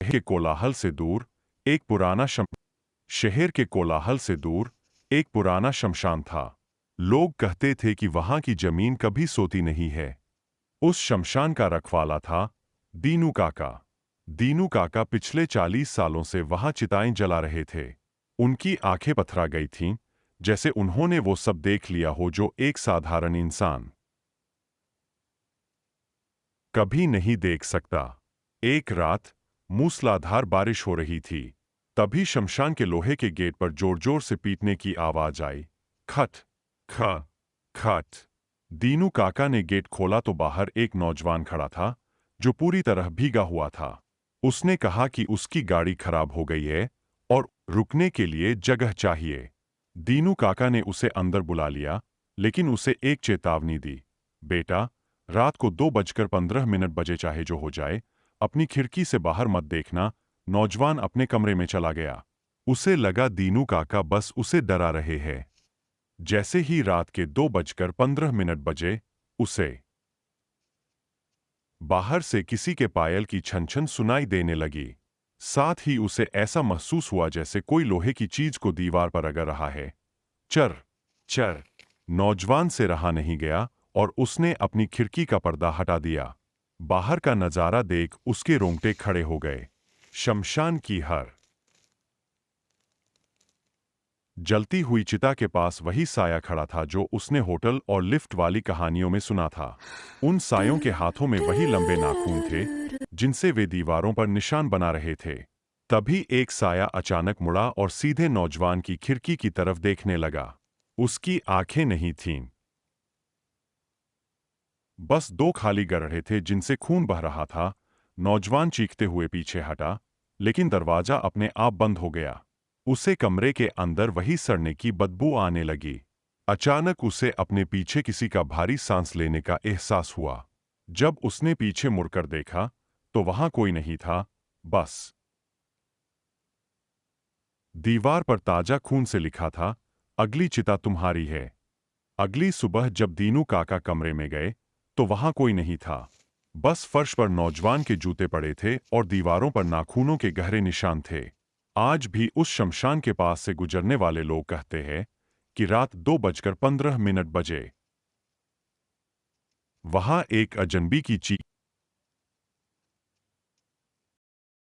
के कोलाहल से दूर एक पुराना शहर के कोलाहल से दूर एक पुराना शमशान था। लोग कहते थे कि वहां की जमीन कभी सोती नहीं है। उस शमशान का रखवाला था दीनू काका। दीनू काका पिछले 40 सालों से वहां चिताएं जला रहे थे। उनकी आंखें पथरा गई थीं, जैसे उन्होंने वो सब देख लिया हो जो एक साधारण इंसान कभी नहीं देख सकता। एक रात मूसलाधार बारिश हो रही थी। तभी शमशान के लोहे के गेट पर जोर जोर से पीटने की आवाज आई। खट ख खट। दीनू काका ने गेट खोला तो बाहर एक नौजवान खड़ा था जो पूरी तरह भीगा हुआ था। उसने कहा कि उसकी गाड़ी खराब हो गई है और रुकने के लिए जगह चाहिए। दीनू काका ने उसे अंदर बुला लिया, लेकिन उसे एक चेतावनी दी। बेटा, रात को 2:15 बजे चाहे जो हो जाए, अपनी खिड़की से बाहर मत देखना। नौजवान अपने कमरे में चला गया। उसे लगा दीनू काका बस उसे डरा रहे हैं। जैसे ही रात के 2:15 बजे, उसे बाहर से किसी के पायल की छन छन सुनाई देने लगी। साथ ही उसे ऐसा महसूस हुआ जैसे कोई लोहे की चीज को दीवार पर रगड़ रहा है। चर चर। नौजवान से रहा नहीं गया और उसने अपनी खिड़की का पर्दा हटा दिया। बाहर का नजारा देख उसके रोंगटे खड़े हो गए। शमशान की हर जलती हुई चिता के पास वही साया खड़ा था जो उसने होटल और लिफ्ट वाली कहानियों में सुना था। उन सायों के हाथों में वही लंबे नाखून थे जिनसे वे दीवारों पर निशान बना रहे थे। तभी एक साया अचानक मुड़ा और सीधे नौजवान की खिड़की की तरफ देखने लगा। उसकी आंखें नहीं थीं, बस दो खाली गड्ढे थे जिनसे खून बह रहा था। नौजवान चीखते हुए पीछे हटा, लेकिन दरवाजा अपने आप बंद हो गया। उसे कमरे के अंदर वही सड़ने की बदबू आने लगी। अचानक उसे अपने पीछे किसी का भारी सांस लेने का एहसास हुआ। जब उसने पीछे मुड़कर देखा, तो वहां कोई नहीं था, बस दीवार पर ताजा खून से लिखा था, अगली चिता तुम्हारी है। अगली सुबह जब दीनू काका कमरे में गए, तो वहां कोई नहीं था। बस फर्श पर नौजवान के जूते पड़े थे और दीवारों पर नाखूनों के गहरे निशान थे। आज भी उस शमशान के पास से गुजरने वाले लोग कहते हैं कि रात 2:15 बजे वहां एक अजनबी की चीख